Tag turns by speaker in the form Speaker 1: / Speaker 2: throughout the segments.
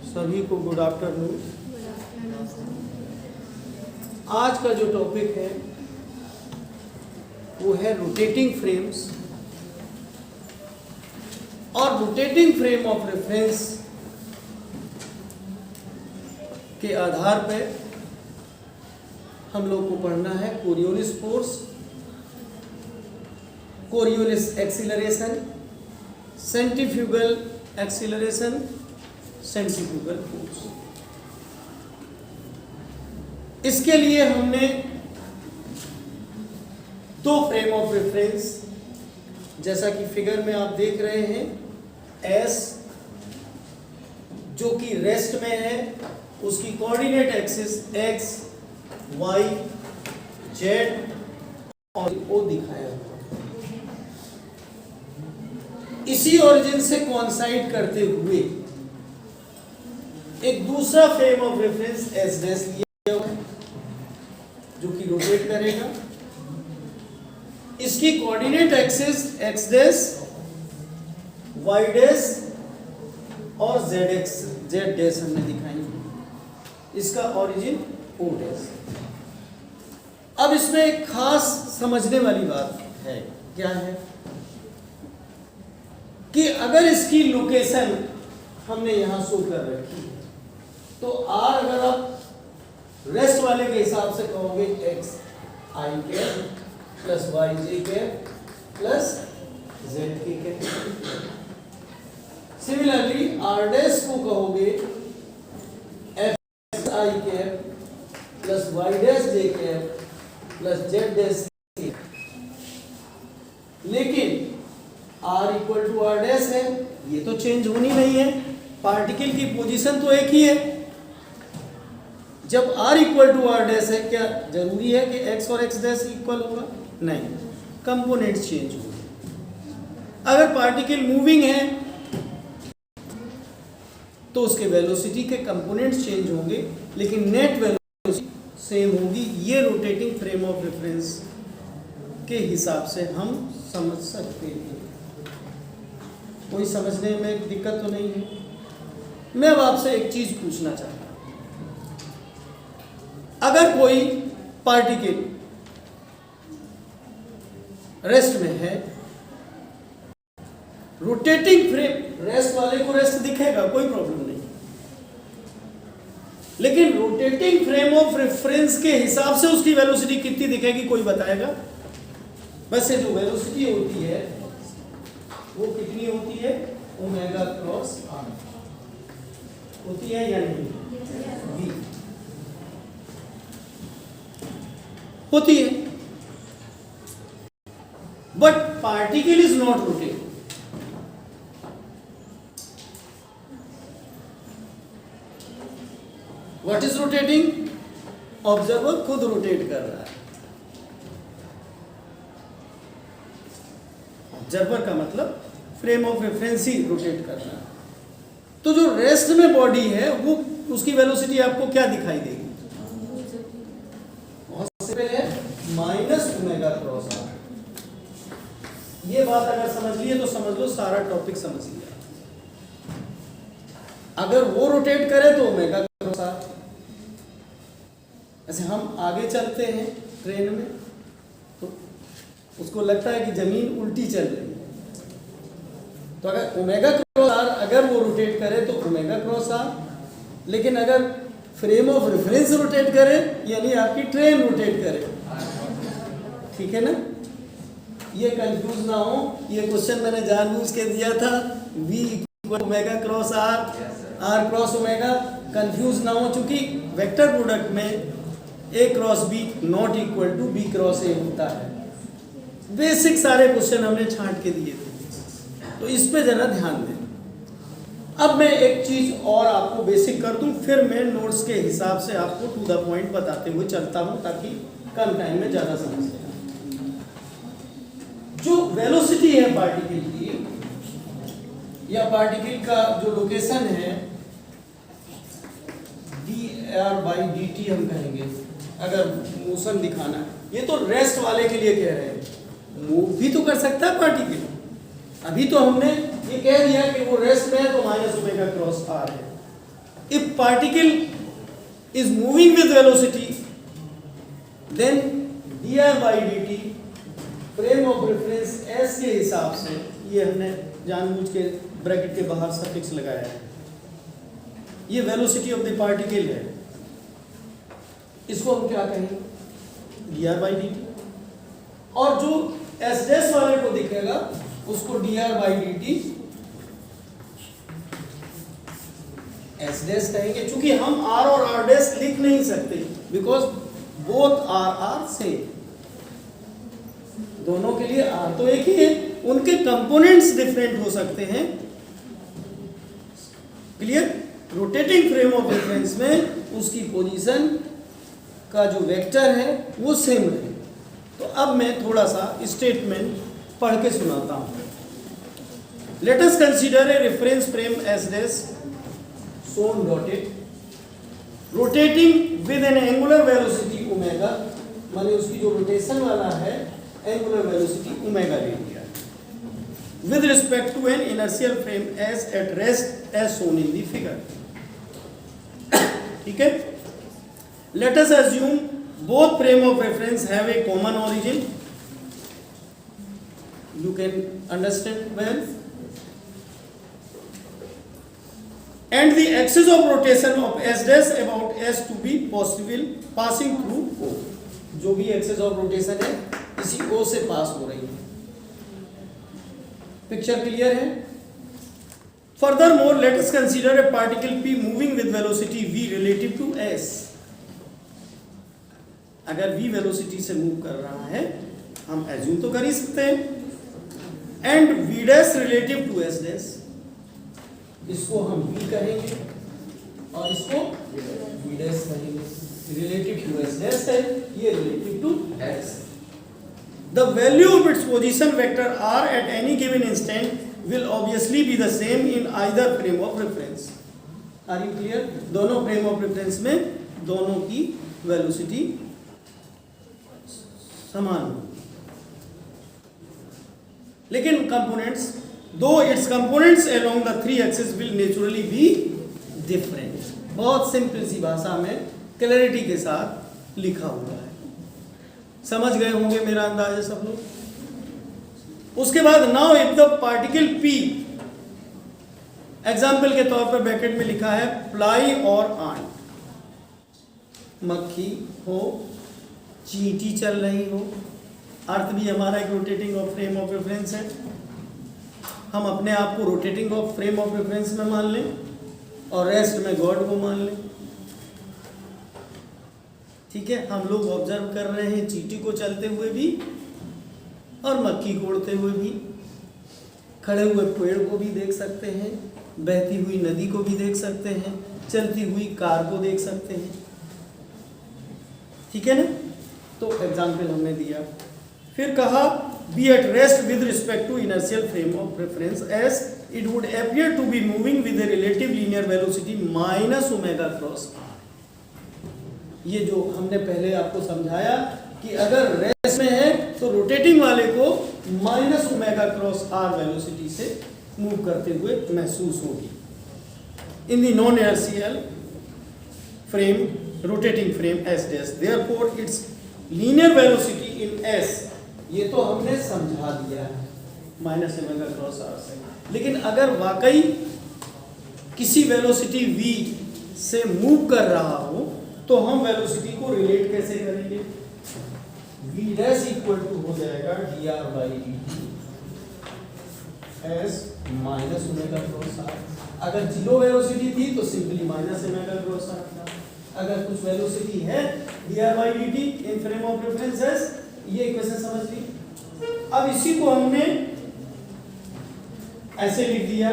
Speaker 1: सभी को good afternoon. आज का जो टॉपिक है वो है रोटेटिंग फ्रेम्स और रोटेटिंग फ्रेम ऑफ रेफरेंस के आधार पर हम लोग को पढ़ना है Coriolis force, Coriolis acceleration, centrifugal acceleration, centrifugal force. इसके लिए हमने दो फ्रेम ऑफ रेफरेंस, जैसा कि फिगर में आप देख रहे हैं, एस जो कि रेस्ट में है, उसकी coordinate axis x, y, z और ओ दिखाया हुआ। इसी ओरिजिन से कोइंसाइड करते हुए एक दूसरा frame of reference S dash लिया हुआ है जो कि रोटेट करेगा। इसकी coordinate axis x dash, y dash और जेड डैश हमने दिखाई। इसका ओरिजिन ओ डैश। अब इसमें एक खास समझने वाली बात है, क्या है कि अगर इसकी लोकेशन हमने यहां शो कर रखी है तो आर अगर आप रेस्ट वाले के हिसाब से कहोगे x i cap plus y j cap plus z k cap. Similarly r dash को कहोगे x i cap plus y dash j cap plus z dash. लेकिन R equal to r dash है, ये तो चेंज होनी नहीं है, particle की पोजीशन तो एक ही है। जब R equal to r dash है, क्या जरूरी है कि x और x डैश इक्वल होगा? नहीं, कंपोनेंट्स चेंज होंगे। अगर पार्टिकल मूविंग है तो उसके वेलोसिटी के कंपोनेंट्स चेंज होंगे, लेकिन नेट वेलोसिटी सेम होगी। ये रोटेटिंग फ्रेम ऑफ रेफरेंस के हिसाब से हम समझ सकते हैं। कोई समझने में दिक्कत तो नहीं है? मैं अब आपसे एक चीज पूछना चाहता हूं। अगर कोई पार्टिकल रेस्ट में है, रोटेटिंग फ्रेम, रेस्ट वाले को रेस्ट दिखेगा, कोई प्रॉब्लम नहीं, लेकिन रोटेटिंग फ्रेम ऑफ रेफरेंस के हिसाब से उसकी वेलोसिटी कितनी दिखेगी, कोई बताएगा? वैसे जो वेलोसिटी होती है वो कितनी होती है? ओमेगा क्रॉस आर होती है या नहीं? v होती है। But particle is not rotating. What is rotating? Observer खुद रोटेट कर रहा है। ऑब्जर्वर का मतलब frame of reference he rotate कर रहा है। तो जो रेस्ट में बॉडी है वो, उसकी वेलोसिटी आपको क्या दिखाई देगी? बहुत सिंपल है, माइनस ओमेगा क्रॉस आर। ये बात अगर समझ लिए तो समझ लो सारा टॉपिक समझ लिया। अगर वो रोटेट करे तो ओमेगा क्रॉस आर। ऐसे हम आगे चलते हैं ट्रेन में तो उसको लगता है कि जमीन उल्टी चल रही है, तो अगर ओमेगा क्रॉस आर अगर वो रोटेट करे तो ओमेगा क्रॉस आर। लेकिन अगर फ्रेम ऑफ रेफरेंस रोटेट करे, यानी आपकी ट्रेन रोटेट करे, ठीक है ना? ये कंफ्यूज ना हो, ये क्वेश्चन मैंने जानबूझ के दिया था, v equal omega cross r, r cross omega, confuse ना हो, चूंकि वेक्टर प्रोडक्ट में a cross b not equal to b cross a होता है। बेसिक सारे क्वेश्चन हमने छांट के दिए थे, तो इस पे जरा ध्यान दें। अब मैं एक चीज और आपको बेसिक कर दूं, फिर मैं नोट्स के हिसाब से आपको टू द पॉइंट बताते हुए चलता हूं, ताकि कम टाइम में ज्यादा समझ लें। जो वेलोसिटी है पार्टिकल की, या पार्टिकल का जो लोकेशन है, dr/dt हम कहेंगे अगर मोशन दिखाना है। ये तो रेस्ट वाले के लिए कह रहे हैं, मूव भी तो कर सकता है पार्टिकल। अभी तो हमने ये कह दिया कि वो रेस्ट में है तो माइनस ओमेगा क्रॉस आर है। if particle is moving with velocity, then dr by dt frame of reference s के हिसाब से, ये हमने जानबूझ के ब्रैकेट के बाहर सफिक्स लगाया है, ये वेलोसिटी ऑफ द पार्टिकल है, इसको हम क्या कहेंगे, dr by dt। और जो s डैश वाले को दिखेगा उसको dr by dt s dash कहेंगे। चूंकि हम r और r डैश लिख नहीं सकते, बिकॉज बोथ आर सेम, दोनों के लिए r तो एक ही है, उनके कंपोनेंट्स डिफरेंट हो सकते हैं। Clear? Rotating frame of reference में उसकी पोजीशन का जो वेक्टर है वो सेम है। तो अब मैं थोड़ा सा स्टेटमेंट पढ़ के सुनाता हूं। Let us consider a reference frame S dash shown dotted rotating with an angular velocity omega, माने उसकी जो रोटेशन वाला है एंगुलर वेलोसिटी ओमेगा ले लिया with respect to an inertial frame as at rest as shown in the figure। ठीक है? Let us assume both frame of reference have a common origin, you can understand well, and the axis of rotation of s dash about s to be possible passing through o, जो भी axis of rotation है इसी o से पास हो रही है। Picture clear है? Furthermore, let us consider a particle p moving with velocity v relative to s। अगर v वेलोसिटी से मूव कर रहा है, हम एज्यूम तो कर ही सकते हैं, and v dash relative to s dash, इसको हम v कहेंगे और इसको v डैश कहेंगे। रिलेटिव टू s डैश है, ये relative to s। The value of its position vector r at any given instant will obviously be the same in either frame of reference। Are you clear? दोनों frame of reference में दोनों की velocity समान होगी, लेकिन components, दो it's components along the three axes will naturally be different। बहुत simple सी भाषा में क्लैरिटी के साथ लिखा हुआ है, समझ गए होंगे मेरा अंदाज है सब लोग। उसके बाद now if the particle p, example के तौर पर ब्रैकेट में लिखा है फ्लाई और आंट, मक्खी हो, चींटी चल रही हो, अर्थ भी हमारा एक rotating of frame of reference है, हम अपने आप को rotating of frame of reference में मान लें और रेस्ट में गॉड को मान लें। ठीक है? हम लोग ऑब्जर्व कर रहे हैं चींटी को चलते हुए भी और मक्खी को उड़ते हुए भी, खड़े हुए पेड़ को भी देख सकते हैं, बहती हुई नदी को भी देख सकते हैं, चलती हुई कार को देख सकते हैं। ठीक है ना? तो एग्जाम्पल हमने दिया। फिर कहा b at rest with respect to inertial frame of reference S it would appear to be moving with a relative linear velocity minus omega cross r. ये जो हमने पहले आपको समझाया कि अगर रेस्ट में है तो रोटेटिंग वाले को minus omega cross r velocity से मूव करते हुए महसूस होगी। In the non inertial frame, rotating frame S dash, therefore its linear velocity in S, ये तो हमने समझा दिया है माइनस ओमेगा क्रॉस आर से। लेकिन अगर वाकई किसी वेलोसिटी v से मूव कर रहा हो तो हम वेलोसिटी को रिलेट कैसे करेंगे? v डैश इक्वल टू हो जाएगा dr by dt S minus omega cross r. अगर जीरो वेलोसिटी थी तो simply minus omega cross r था। अगर कुछ वेलोसिटी है dr by dt in frame of reference S, ये इक्वेशन समझ ली। अब इसी को हमने ऐसे लिख दिया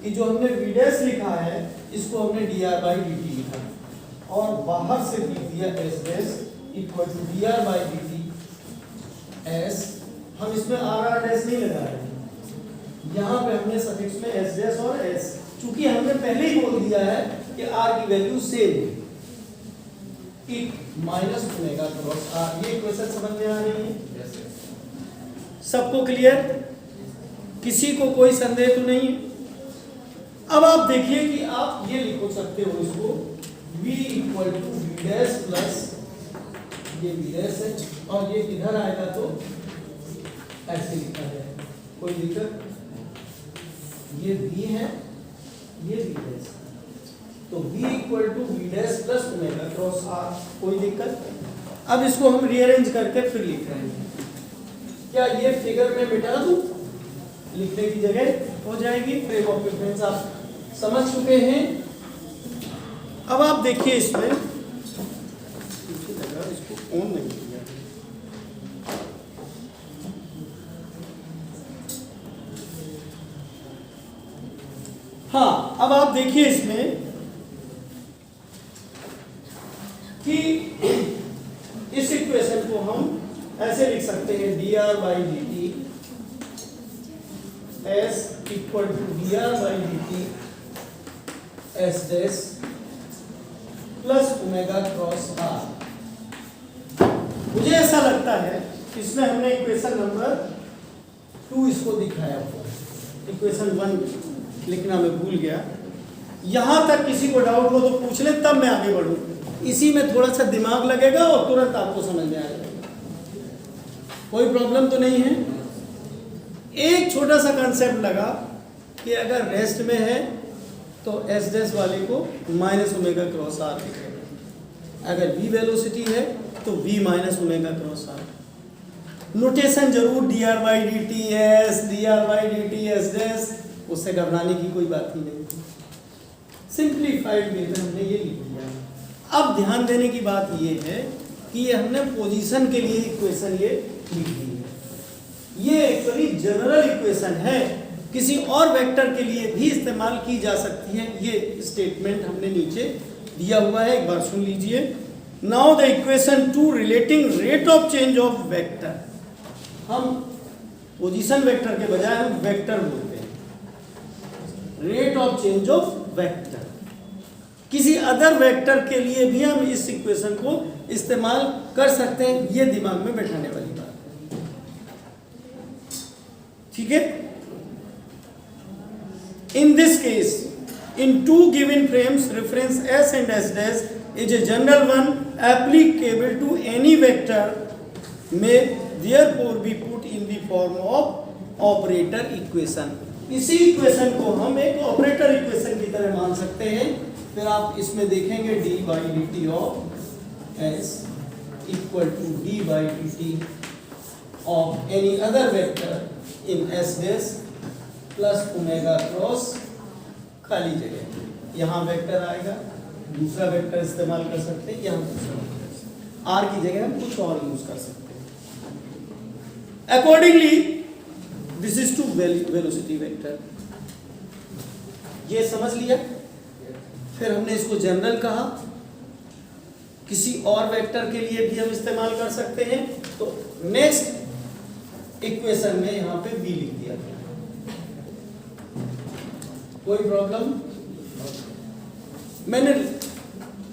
Speaker 1: कि जो हमने v डैश लिखा है इसको हमने dr बाई dt लिखा और बाहर से लिख दिया s dash equal to dr by dt s। हम इसमें r डैश नहीं लगा रहे हैं, यहाँ पे हमने सफिक्स में s डैश और s, चूंकि हमने पहले ही बोल दिया है कि r की वैल्यू सेम है, it minus omega cross r. ये इक्वेशन समझ में आ रही है? सबको क्लियर? किसी को कोई संदेह तो नहीं है? अब आप देखिए कि आप ये लिख सकते हो इसको v equal to v dash plus ये वी डैश है और ये इधर आएगा तो ऐसे लिखा जाए, कोई दिक्कत? ये v है, ये v डैश, तो v equal to v dash plus omega cross r, कोई दिक्कत? अब इसको हम रीअरेंज करके फिर लिख रहे हैं। क्या ये फिगर में मिटा दूं? लिखने की जगह हो जाएगी। फ्रेम ऑफ रेफरेंस आप समझ चुके हैं। अब आप देखिए इसमें इसको ऑन नहीं किया, हाँ अब आप देखिए इसमें कि इस इक्वेशन को हम ऐसे लिख सकते हैं dr by D T S equal to dr by D T S dash plus omega cross r। मुझे ऐसा लगता है इसमें हमने इक्वेशन नंबर 2 इसको दिखाया हुआ, इक्वेशन 1 लिखना मैं भूल गया। यहां तक किसी को डाउट हो तो पूछ ले, तब मैं आगे बढ़ूं। इसी में थोड़ा सा दिमाग लगेगा और तुरंत आपको समझ में आ जाएगा, कोई प्रॉब्लम तो नहीं है। एक छोटा सा कंसेप्ट लगा कि अगर रेस्ट में है तो एस डैश वाले को माइनस ओमेगा क्रॉस आर लिखेगा, अगर v वेलोसिटी है तो v minus omega cross R. Notation जरूर D are by D T S, D are by D T S dash, उससे घबराने की कोई बात ही नहीं। सिंप्लीफाइड वे में हमने ये लिख दिया। अब ध्यान देने की बात ये है कि ये हमने पोजीशन के लिए इक्वेशन ये लिख दी है। ये एक्चुअली जनरल इक्वेशन है, किसी और वेक्टर के लिए भी इस्तेमाल की जा सकती है। ये स्टेटमेंट हमने नीचे दिया हुआ है, एक बार सुन लीजिए। Now the equation 2 relating rate of change of vector, हम पोजीशन वेक्टर के बजाय हम वेक्टर बोलते हैं। Rate of change of vector, किसी अदर वेक्टर के लिए भी हम इस इक्वेशन को इस्तेमाल कर सकते हैं, ये दिमाग में बैठाने वाली बात है, ठीक है। In this case, in two given frames, reference S and S dash is a general one applicable to any vector, may therefore be put in the form of operator equation. इसी इक्वेशन को हम एक operator equation की तरह मान सकते हैं। फिर आप इसमें देखेंगे d by D t of S equal to d by D t of any other vector in S dash plus omega cross खाली जगह, यहाँ वेक्टर आएगा, दूसरा वेक्टर इस्तेमाल कर सकते हैं, यहाँ दूसरा आर की जगह हम कुछ और यूज कर सकते हैं। Accordingly this is to velocity vector, ये समझ लिया। फिर हमने इसको जनरल कहा, किसी और वेक्टर के लिए भी हम इस्तेमाल कर सकते हैं। तो नेक्स्ट इक्वेशन में यहाँ पे v लिख दिया गया, कोई प्रॉब्लम? मैंने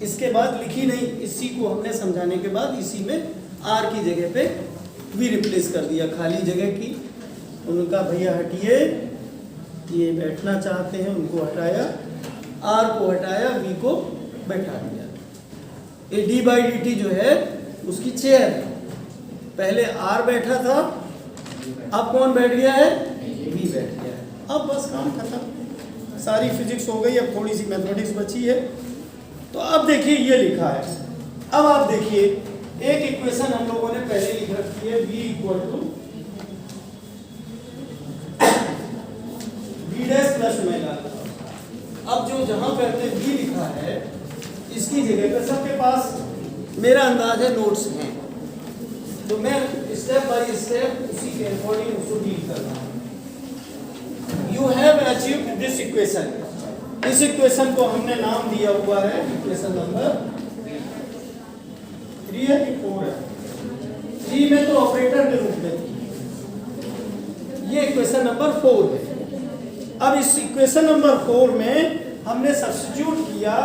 Speaker 1: इसके बाद लिखी नहीं, इसी को हमने समझाने के बाद इसी में r की जगह पे v रिप्लेस कर दिया, खाली जगह की। उनका भैया हटिए, ये बैठना चाहते हैं उनको हटाया, r को हटाया, v को बैठा दिया। ये d बाई डी टी जो है उसकी चेयर है, पहले r बैठा था, अब कौन बैठ गया है? v बैठ गया है। अब बस काम खत्म, सारी फिजिक्स हो गई, अब थोड़ी सी मैथमेटिक्स बची है। तो अब देखिए ये लिखा है। अब आप देखिए एक इक्वेशन हम लोगों ने पहले लिख रखी है, v equal to v dash plus omega. अब जो जहां पे हमने v लिखा है इसकी जगह पर सबके पास मेरा अंदाज है नोट्स हैं, तो मैं स्टेप बाय स्टेप उसी के अकॉर्डिंग उसको डील कर रहा हूं। You have achieved this equation, इस इक्वेशन को हमने नाम दिया हुआ है इक्वेशन नंबर 3 है कि 4 है? 3 में तो ऑपरेटर के रूप में थी, ये इक्वेशन नंबर 4 है। अब इस इक्वेशन नंबर 4 में हमने सब्स्टिट्यूट किया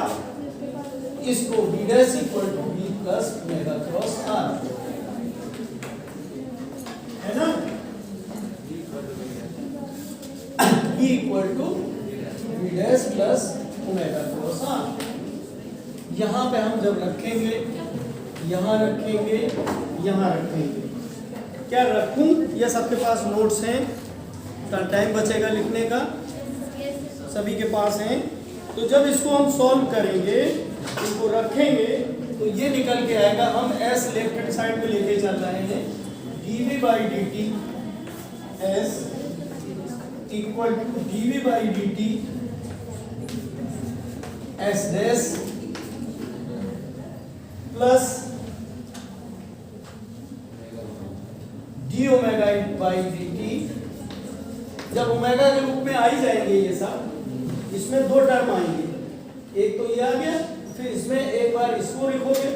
Speaker 1: इसको v dash equal to v plus omega cross r, है ना? v equal to v v dash plus omega cross r. यहाँ पे हम जब रखेंगे, यहाँ रखेंगे, यहाँ रखेंगे, क्या रखूं? ये सबके पास नोट्स हैं, टाइम बचेगा लिखने का, सभी के पास हैं। तो जब इसको हम सॉल्व करेंगे, इसको रखेंगे, तो ये निकल के आएगा। हम s लेफ्ट हैंड साइड में लेके चल रहे हैं, dv by dt s equal to dv by dt s dash plus d omega by dt। जब ओमेगा के रूप में आ ही जाएंगे ये सब, इसमें दो टर्म आएंगे, एक तो ये आ गया, फिर इसमें एक बार इसको लिखोगे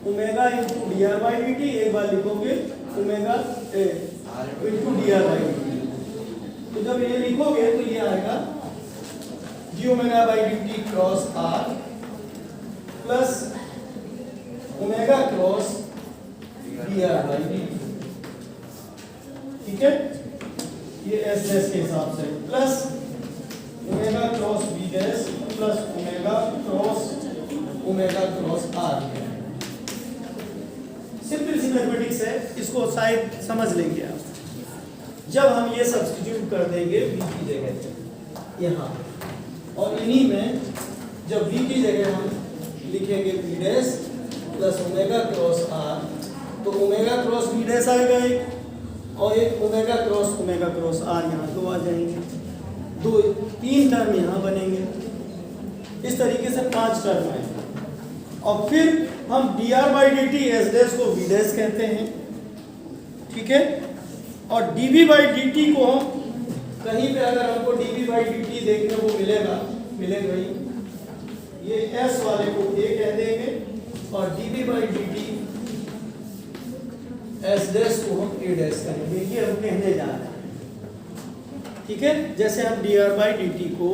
Speaker 1: omega into d are by D t, एक बार लिखोगे omega into d are by D t. तो जब ये लिखोगे तो ये आएगा d omega by D t cross r plus omega cross d are by D t. ठीक है, ये एस डैश के हिसाब से plus omega cross b dash plus omega cross r. Simple सी मैथमेटिक्स है, इसको शायद समझ लेंगे आप। जब हम ये सब्स्टिट्यूट कर देंगे v की जगह यहाँ, और इन्हीं में जब v की जगह हम लिखेंगे v dash plus omega cross r, तो ओमेगा क्रॉस v डैश आएगा एक, और एक ओमेगा क्रॉस आर, यहाँ दो आ जाएंगे, दो तीन टर्म यहाँ बनेंगे। इस तरीके से 5 टर्म आएंगे। और फिर हम D R by D T S dash को वी डैश कहते हैं, ठीक है। और d we by D T को हम कहीं पे अगर हमको d we by D t देखने को मिलेगा ही, ये एस वाले को ए कह देंगे, और d we by D T S dash को हम ए डैश कहेंगे। ये हम कहने जा रहे हैं, ठीक है। जैसे हम D R by D T को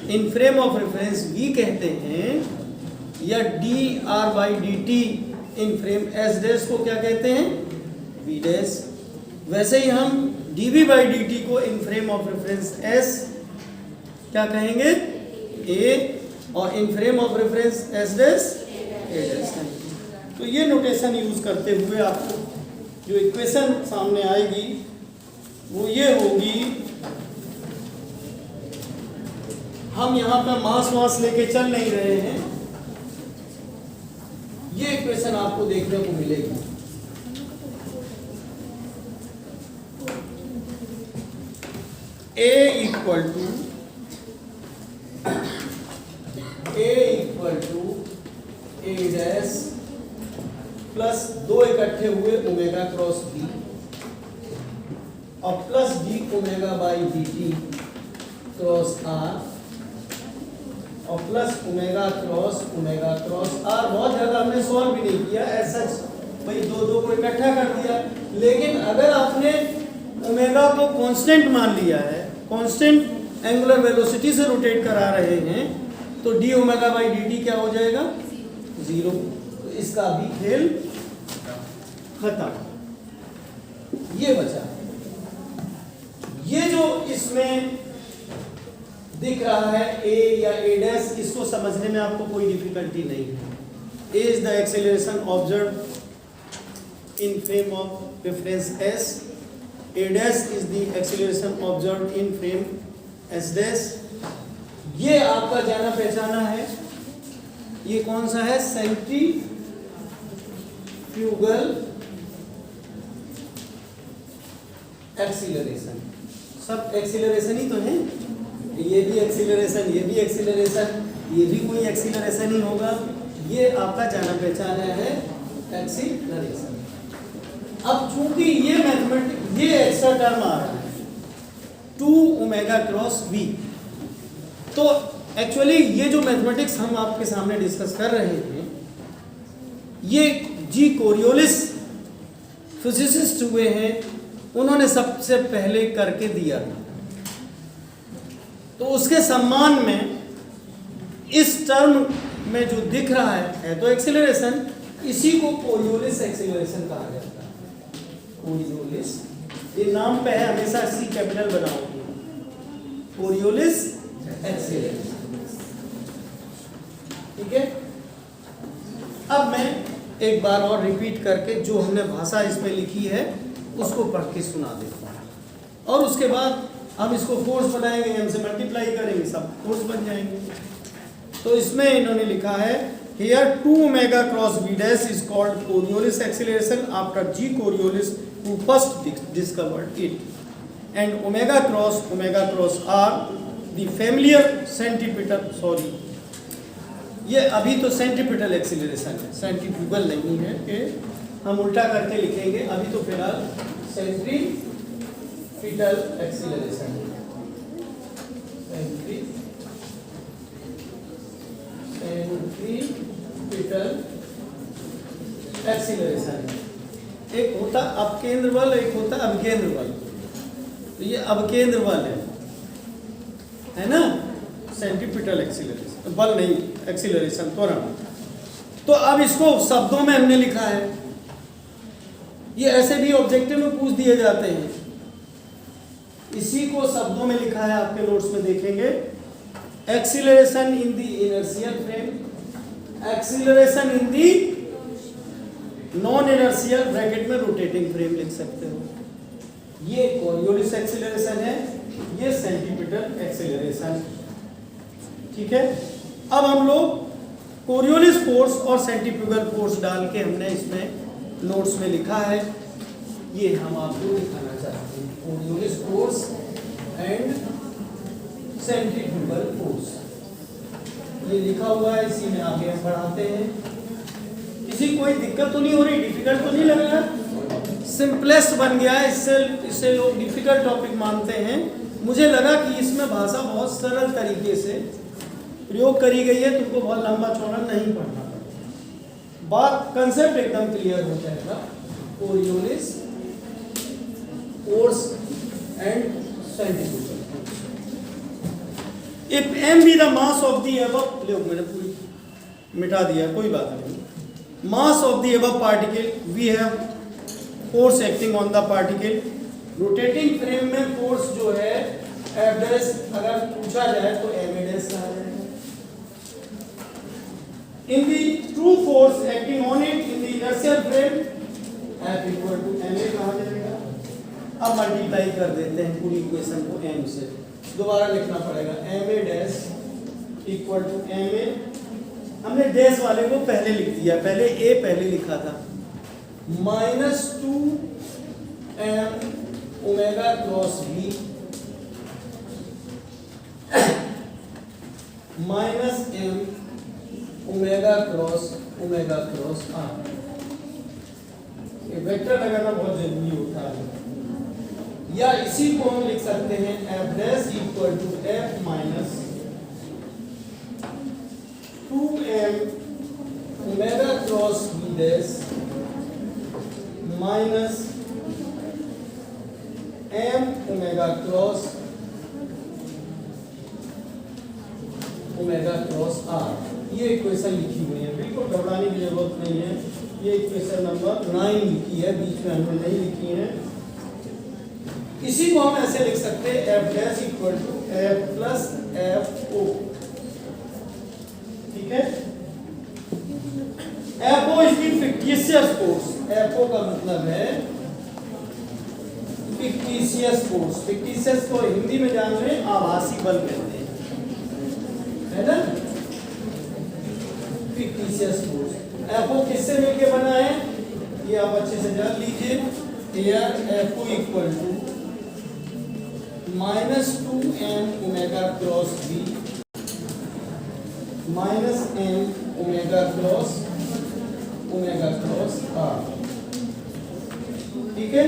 Speaker 1: in frame of reference v कहते हैं, या D are by D T in frame S dash को क्या कहते हैं? v dash. वैसे ही हम D we by D T को in frame of reference s क्या कहेंगे? a, और in frame of reference s dash a dash कहेंगे। तो ये नोटेशन यूज करते हुए आपको जो इक्वेशन सामने आएगी वो ये होगी, हम यहाँ पर मास लेके चल नहीं रहे हैं, ये इक्वेशन आपको देखने को मिलेगी। A equal to a dash plus दो इकट्ठे हुए ओमेगा क्रॉस बी, और plus d omega by D t cross r, और प्लस ओमेगा क्रॉस आर। बहुत ज्यादा हमने सॉल्व भी नहीं किया, ऐसा भाई दो को इकट्ठा कर दिया। लेकिन अगर आपने ओमेगा को कांस्टेंट मान लिया है, कांस्टेंट एंगुलर वेलोसिटी से रोटेट करा रहे हैं, तो D omega by D T क्या हो जाएगा? 0। तो इसका भी खेल खत्म। ये बचा, ये जो इसमें दिख रहा है a या a डैश, इसको समझने में आपको कोई डिफिकल्टी नहीं है। a is the acceleration observed in frame of reference s, a dash is the acceleration observed in frame s dash. ये आपका जाना पहचाना है। ये कौन सा है? Centrifugal acceleration. सब एक्सीलरेशन ही तो है, ये भी एक्सीलरेशन, ये भी एक्सीलरेशन, ये भी कोई एक्सीलरेशन ही होगा। ये आपका जाना पहचाना है एक्सीलरेशन। अब चूंकि ये मैथमेटिक्स, ये एक्स्ट्रा टर्म आ रहा है 2 ओमेगा क्रॉस v, तो एक्चुअली ये जो मैथमेटिक्स हम आपके सामने डिस्कस कर रहे हैं, ये जी कोरियोलिस फिजिसिस्ट हुए हैं, उन्होंने सबसे पहले करके दिया था। तो उसके सम्मान में इस टर्म में जो दिख रहा है तो एक्सेलरेशन, इसी को कोरियोलिस एक्सेलरेशन कहा जाता है। कोरियोलिस, ये नाम पे है, हमेशा C कैपिटल बनाओगे। Coriolis acceleration. ठीक है, अब मैं एक बार और रिपीट करके जो हमने भाषा इसमें लिखी है उसको पढ़ के सुना देता हूँ, और उसके बाद हम इसको फोर्स बनाएंगे, एम से मल्टीप्लाई करेंगे, सब फोर्स बन जाएंगे। तो इसमें इन्होंने लिखा है here 2 omega cross v dash is called Coriolis acceleration after G. Coriolis who first discovered it, and omega cross R the familiar centripetal, sorry ये अभी तो सेंट्रीपिटल एक्सीलरेशन है, सेंट्रीफ्यूगल नहीं है, कि हम उल्टा करके लिखेंगे। अभी तो फिलहाल सेंट्रीपिटल एक्सीलरेशन है, सेंट्रीपिटल एक्सीलरेशन है। एक होता अपकेंद्र बल, एक होता अभिकेंद्र बल। तो ये अभिकेंद्र बल है ना, सेंट्रीपिटल एक्सीलरेशन, बल नहीं, एक्सीलरेशन, त्वरण। तो अब इसको शब्दों में हमने लिखा है, ये ऐसे भी ऑब्जेक्टिव में पूछ दिए जाते हैं। इसी को शब्दों में लिखा है, आपके नोट्स में देखेंगे, acceleration in the inertial frame, acceleration in the non inertial bracket में रोटेटिंग फ्रेम लिख सकते हो। ये कोरियोलिस एक्सीलरेशन है, ये सेंट्रीपिटल एक्सीलरेशन। ठीक है, अब हम लोग कोरियोलिस फोर्स और सेंट्रीफ्यूगल फोर्स डाल के हमने इसमें नोट्स में लिखा है, ये हम आपको दिखाना चाहते हैं, Coriolis force and centrifugal force. ये लिखा हुआ है, इसी में आगे हम बढ़ाते हैं। किसी कोई दिक्कत तो नहीं हो रही, डिफिकल्ट तो नहीं लग रहा? सिंपलेस्ट बन गया है, इससे लोग डिफिकल्ट टॉपिक मानते हैं। मुझे लगा कि इसमें भाषा बहुत सरल तरीके से प्रयोग करी गई है, तुमको बहुत लंबा चौड़ा नहीं पढ़ना पड़ेगा, बात कंसेप्ट एकदम क्लियर हो जाएगा। Coriolis force and centrifugal force. If m be the mass of the above, मैंने पूरी मिटा दिया, कोई बात नहीं, mass of the above particle, we have force acting on the particle। Rotating frame में फोर्स जो है F डैश अगर पूछा जाए तो m डैश कहा जाएगा। In the true force acting on it in the inertial frame, F equal to ma कहा जाएगा। अब मल्टीप्लाई कर देते हैं पूरी इक्वेशन को m से, दोबारा लिखना पड़ेगा, ma dash equal to ma, हमने डैश वाले को पहले लिख दिया, पहले a पहले लिखा था, minus 2m omega cross v minus m omega cross r। ये वेक्टर लगाना बहुत जरूरी होता है, या इसी को हम लिख सकते हैं f dash equal to f minus 2m omega cross v dash minus m omega cross r। ये इक्वेशन लिखी हुई है, बिल्कुल घबराने की जरूरत नहीं है। ये इक्वेशन नंबर 9 लिखी है, बीच में हमने नहीं लिखी है। इसी को हम ऐसे लिख सकते हैं, f dash equal to f plus f o. ठीक है, f o is the fictitious force. F o का मतलब है फिक्टिशियस फोर्स। फिक्टिशियस को हिंदी में जान रहे, आभासी बल कहते हैं, है ना, फिक्टिशियस फोर्स। एफ ओ किससे मिलके बना है, ये आप अच्छे से जान लीजिए। Here f o equal to minus 2m omega cross v minus m omega cross r। ठीक है,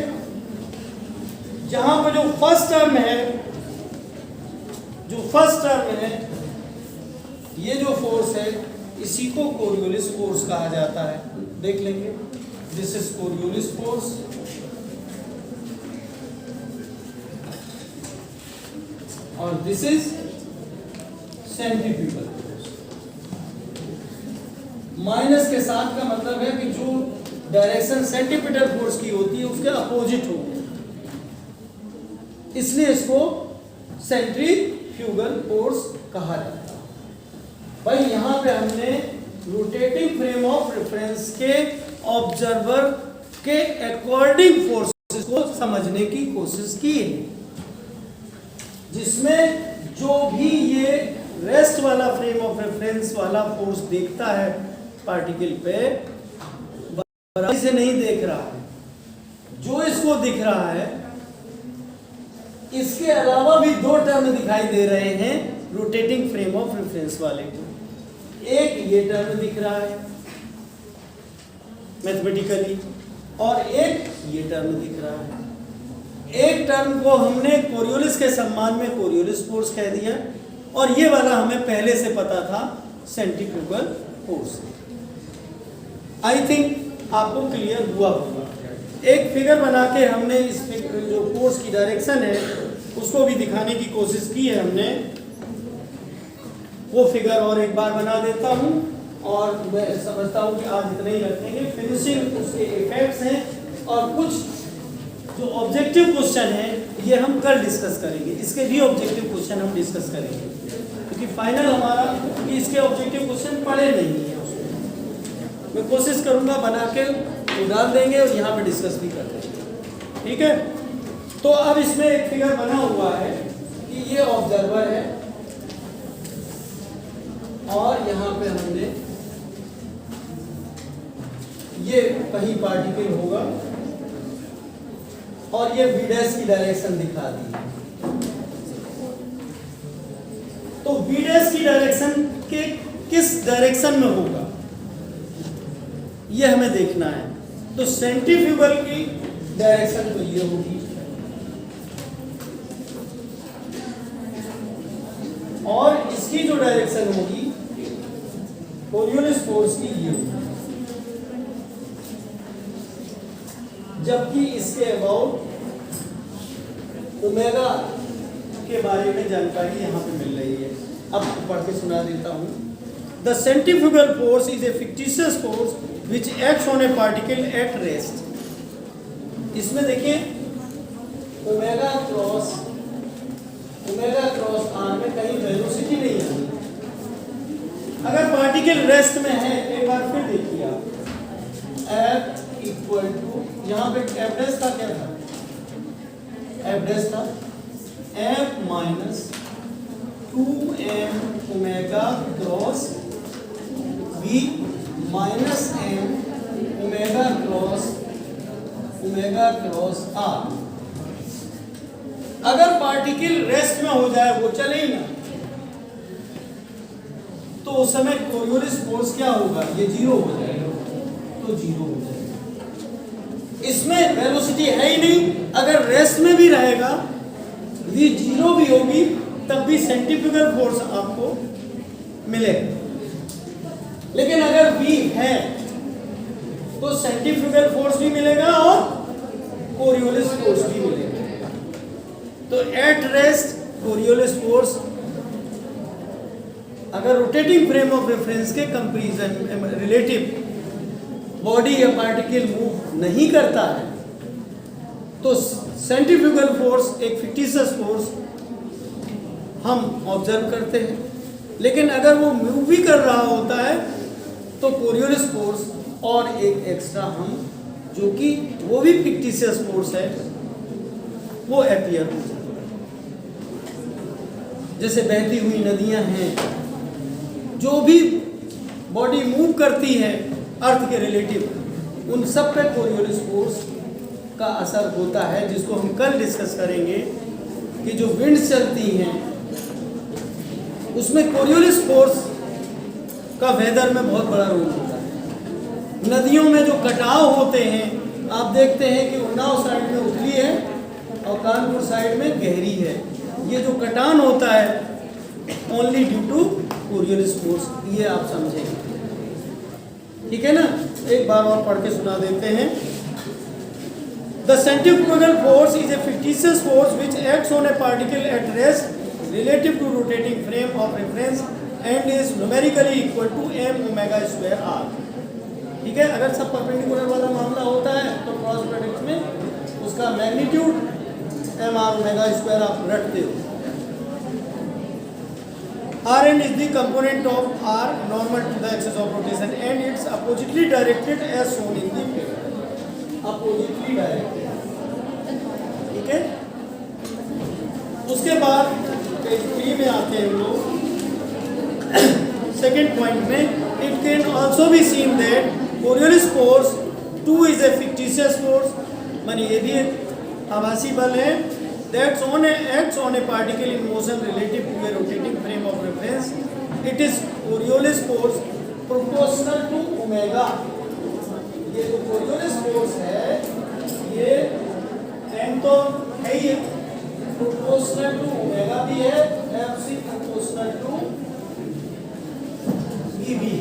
Speaker 1: जहां पर जो फर्स्ट टर्म है, ये जो फोर्स है, इसी को कोरियोलिस फोर्स कहा जाता है। देख लेंगे, दिस इज कोरियोलिस फोर्स, और this is centrifugal force. Minus के साथ का मतलब है कि जो डायरेक्शन सेंट्रीपिटल फोर्स की होती है उसके अपोजिट होगी, इसलिए इसको सेंट्रीफ्यूगल फोर्स कहा जाता है। भाई यहाँ पे हमने रोटेटिंग फ्रेम ऑफ रेफरेंस के ऑब्जर्वर के अकॉर्डिंग फोर्सेस को समझने की कोशिश की है, जिसमें जो भी ये रेस्ट वाला फ्रेम ऑफ रेफरेंस वाला फोर्स देखता है पार्टिकल पे, बराबर से नहीं देख रहा है। जो इसको दिख रहा है, इसके अलावा भी दो टर्म दिखाई दे रहे हैं रोटेटिंग फ्रेम ऑफ रेफरेंस वाले को। एक ये टर्म दिख रहा है मैथमेटिकली, और एक ये टर्म दिख रहा है। एक टर्म को हमने कोरियोलिस के सम्मान में कोरियोलिस फोर्स कह दिया, और ये वाला हमें पहले से पता था सेंट्रीफ्यूगल फोर्स। आई थिंक आपको क्लियर हुआ होगा। एक फिगर बना के हमने इस जो फोर्स की डायरेक्शन है उसको भी दिखाने की कोशिश की है हमने। वो फिगर और एक बार बना देता हूँ, और मैं समझता हूँ कि आज इतना ही रखेंगे। फिनिशिंग उसके इफेक्ट्स हैं, और कुछ जो ऑब्जेक्टिव क्वेश्चन है ये हम कल डिस्कस करेंगे। इसके भी ऑब्जेक्टिव क्वेश्चन हम डिस्कस करेंगे, क्योंकि फाइनल हमारा कि इसके ऑब्जेक्टिव क्वेश्चन पढ़े नहीं है। उसमें मैं कोशिश करूँगा बना के डाल देंगे और यहाँ पे डिस्कस भी कर देंगे, ठीक है। तो अब इसमें एक फिगर बना हुआ है कि ये ऑब्जर्वर है, और यहाँ पे हमने ये कहीं पार्टिकल होगा, और ये v' की डायरेक्शन दिखा दी। तो v' की डायरेक्शन के किस डायरेक्शन में होगा ये हमें देखना है। तो सेंट्रीफ्यूगल की डायरेक्शन तो ये होगी, और इसकी जो डायरेक्शन होगी कोरियोलिस फोर्स की ये होगी, जबकि इसके अबाउट ओमेगा के बारे में जानकारी यहाँ पे मिल रही है। अब पढ़ के सुना देता हूँ। The centrifugal force is a fictitious force which acts on A particle at rest. इसमें देखिए ओमेगा क्रॉस आर में कहीं वेलोसिटी नहीं है। अगर पार्टिकल रेस्ट में है, एक बार फिर देखिए आप, F इक्वल टू, यहाँ पे एफ था, क्या था, एफ था F minus 2m omega cross v minus m omega cross r। अगर पार्टिकल रेस्ट में हो जाए, वो चले ही ना, तो उस समय कोरियोलिस फोर्स क्या होगा, ये जीरो हो जाएगा। तो जीरो हो जाएगा, इसमें वेलोसिटी है ही नहीं। अगर रेस्ट में भी रहेगा, v जीरो भी होगी, तब भी सेंट्रीफ्यूगल फोर्स आपको मिलेगा। लेकिन अगर v है तो सेंट्रीफ्यूगल फोर्स भी मिलेगा और कोरियोलिस फोर्स भी मिलेगा। तो एट रेस्ट कोरियोलिस फोर्स अगर रोटेटिंग फ्रेम ऑफ रेफरेंस के कंपैरिजन रिलेटिव बॉडी या पार्टिकल मूव नहीं करता है, तो सेंट्रीफ्यूगल फोर्स एक फिक्टिशियस फोर्स हम ऑब्जर्व करते हैं। लेकिन अगर वो मूव भी कर रहा होता है तो कोरियोलिस फोर्स और एक एक्स्ट्रा हम, जो कि वो भी फिक्टिशियस फोर्स है, वो अपीयर हो जाता है। जैसे बहती हुई नदियां हैं, जो भी बॉडी मूव करती है अर्थ के रिलेटिव, उन सब पे कोरियोलिस फोर्स का असर होता है, जिसको हम कल डिस्कस करेंगे कि जो विंड्स चलती हैं उसमें कोरियोलिस फोर्स का वेदर में बहुत बड़ा रोल होता है। नदियों में जो कटाव होते हैं, आप देखते हैं कि उन्नाव साइड में उथली है और कानपुर साइड में गहरी है। ये जो कटान होता है only due to Coriolis force, ये आप समझेंगे, ठीक है ना। एक बार और पढ़ के सुना देते हैं। The centrifugal force is a fictitious force which acts on A particle at rest relative to rotating frame of reference and is numerically equal to m omega square r। ठीक है, अगर सब परपेंडिकुलर वाला मामला होता है तो क्रॉस प्रोडक्ट में उसका magnitude m r omega square आप रटते हो। Rn is the component of R normal to the axis of rotation and it's oppositely directed as shown in the figure. Oppositely directed. ठीक है? उसके बाद पेज 3 में आते हैं हम लोग सेकेंड पॉइंट में. It can also be seen that Coriolis force 2 is a fictitious force. माने ये भी एक आभासी बल है. That acts on a particle in motion relative to a rotating frame of reference. It is Coriolis force proportional to omega. ये जो Coriolis force है, ये m तो है ही, proportional to omega भी है, Fc proportional to v भी.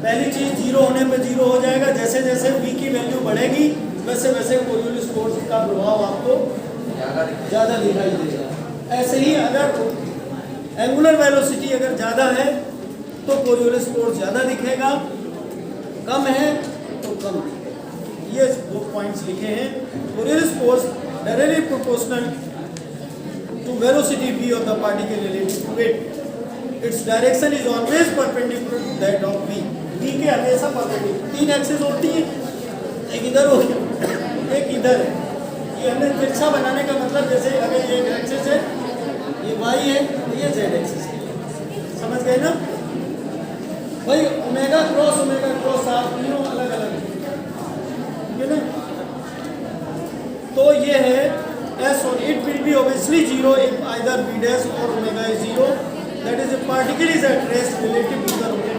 Speaker 1: पहली चीज जीरो होने पे जीरो हो जाएगा. जैसे जैसे v की वैल्यू बढ़ेगी वैसे वैसे Coriolis force का प्रभाव आपको ज़्यादा दिखाई देगा. ऐसे ही अगर एंगुलर वेलोसिटी अगर ज़्यादा है तो Coriolis force ज़्यादा दिखेगा, कम है तो कम. ये दो पॉइंट्स लिखे हैं. Coriolis force directly proportional to velocity v of the particle relative to it. Its direction is always perpendicular to that of v. v के हमेशा परपेंडिकुलर. 3 एक्सिस होती है, एक इधर हो एक इधर है. ये हमने तिरछा बनाने का मतलब जैसे अगर ये एक्सिस है, ये y है, तो ये z एक्सिस है. समझ गए ना भाई? ओमेगा क्रॉस आप तीनों अलग अलग है ना. तो ये है s और it will be obviously 0 if either v dash or omega is 0. That is, a particle is at rest relative to